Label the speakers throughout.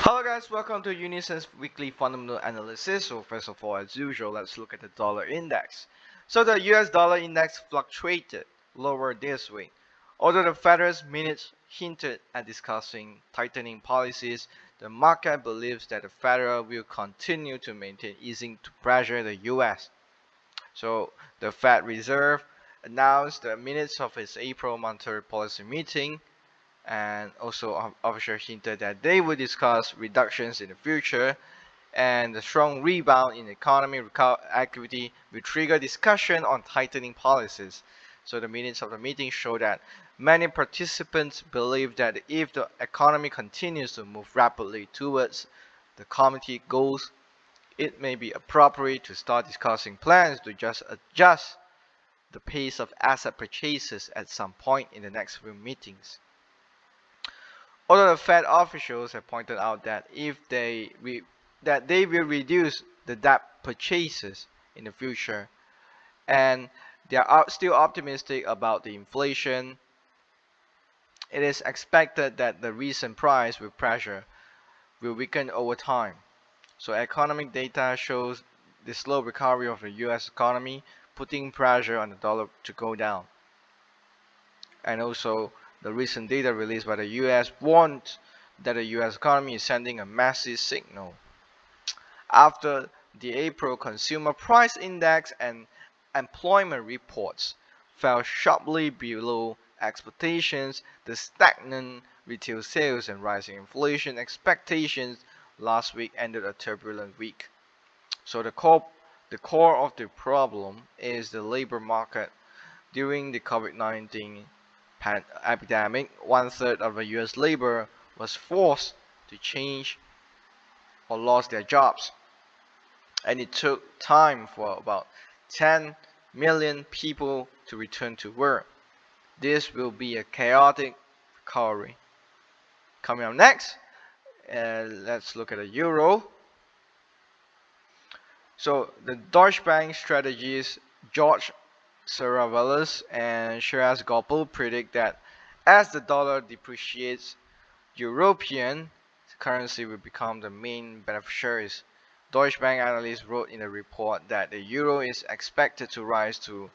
Speaker 1: Hello guys, welcome to Unison's weekly fundamental analysis. So first of all, as usual, let's look at the dollar index. So the US dollar index fluctuated lower this week. Although the Federal's minutes hinted at discussing tightening policies, the market believes that the Federal will continue to maintain easing to pressure the US. So the Fed Reserve announced the minutes of its April monetary policy meeting, and also officials hinted that they would discuss reductions in the future, and the strong rebound in economy activity will trigger discussion on tightening policies. So the minutes of the meeting show that many participants believe that if the economy continues to move rapidly towards the committee goals, it may be appropriate to start discussing plans to just adjust the pace of asset purchases at some point in the next few meetings. Although the Fed officials have pointed out that that they will reduce the debt purchases in the future, and they are still optimistic about the inflation, it is expected that the recent price will pressure will weaken over time. So economic data shows the slow recovery of the US economy, putting pressure on the dollar to go down. And also the recent data released by the US warned that the US economy is sending a massive signal. After the April Consumer Price Index and employment reports fell sharply below expectations, the stagnant retail sales and rising inflation expectations last week ended a turbulent week. So the core of the problem is the labor market. During the COVID-19 epidemic, one-third of the US labor was forced to change or lost their jobs, and it took time for about 10 million people to return to work. This will be a chaotic recovery. Coming up next, let's look at the euro. So the Deutsche Bank strategist George Saravelis and Shiraz Gopal predict that as the dollar depreciates, European currency will become the main beneficiaries. Deutsche Bank analysts wrote in a report that the euro is expected to rise to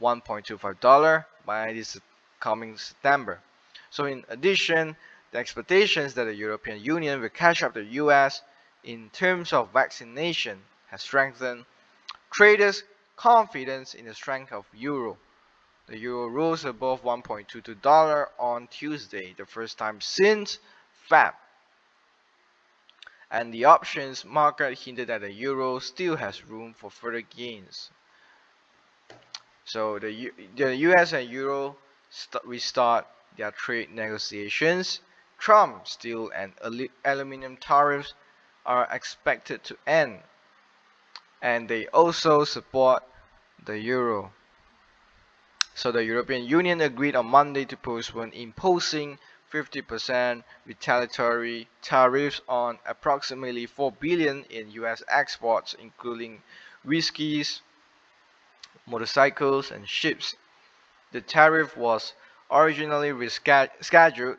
Speaker 1: $1.25 by this coming September. So in addition, the expectations that the European Union will catch up the US in terms of vaccination has strengthened traders' confidence in the strength of euro. The euro rose above $1.22 on Tuesday, the first time since Feb, and the options market hinted that the euro still has room for further gains. So the US and euro restart their trade negotiations. Trump steel and aluminum tariffs are expected to end, and they also support the euro. So the European Union agreed on Monday to postpone imposing 50% retaliatory tariffs on approximately 4 billion in US exports, including whiskies, motorcycles, and ships. The tariff was originally scheduled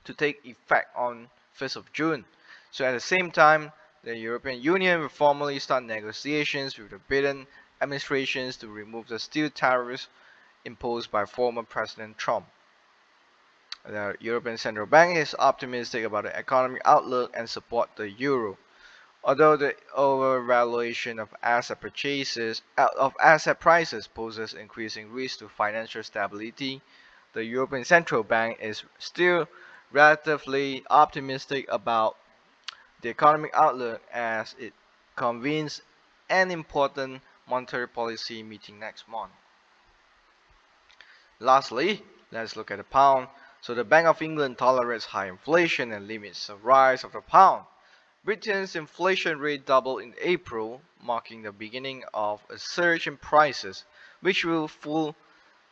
Speaker 1: to take effect on 1st of June. So at the same time, the European Union will formally start negotiations with the Biden administrations to remove the steel tariffs imposed by former President Trump. The European Central Bank is optimistic about the economic outlook and support the euro. Although the overvaluation of asset prices poses increasing risk to financial stability, the European Central Bank is still relatively optimistic about the economic outlook as it convenes an important monetary policy meeting next month. Lastly, let's look at the pound. So the Bank of England tolerates high inflation and limits the rise of the pound. Britain's inflation rate doubled in April, marking the beginning of a surge in prices, which will fuel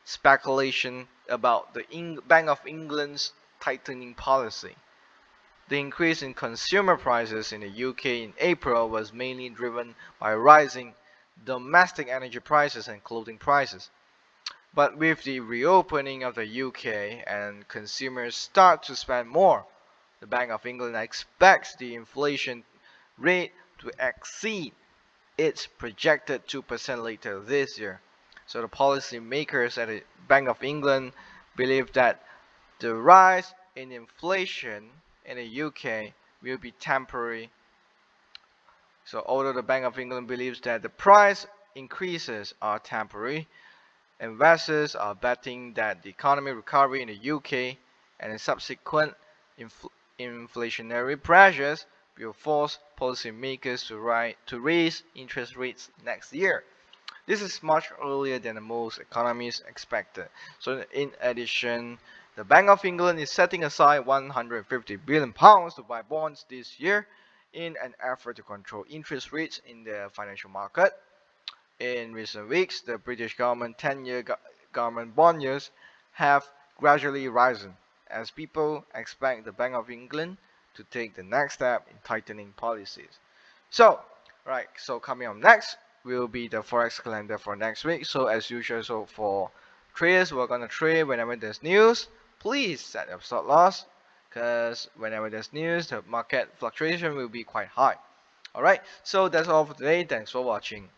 Speaker 1: speculation about the Bank of England's tightening policy. The increase in consumer prices in the UK in April was mainly driven by rising domestic energy prices and clothing prices. But with the reopening of the UK and consumers start to spend more, the Bank of England expects the inflation rate to exceed its projected 2% later this year. So the policymakers at the Bank of England believe that the rise in inflation in the UK will be temporary. So although the Bank of England believes that the price increases are temporary, investors are betting that the economic recovery in the UK and the subsequent infl inflationary pressures will force policymakers to raise interest rates next year. This is much earlier than most economists expected. So in addition, the Bank of England is setting aside £150 billion to buy bonds this year in an effort to control interest rates in the financial market. In recent weeks, the British government 10-year government bond yields have gradually risen as people expect the Bank of England to take the next step in tightening policies. So, right, so coming up next will be the forex calendar for next week. So as usual, so for traders, we're gonna trade whenever there's news. Please set your stop loss, because whenever there's news, the market fluctuation will be quite high. Alright, so that's all for today. Thanks for watching.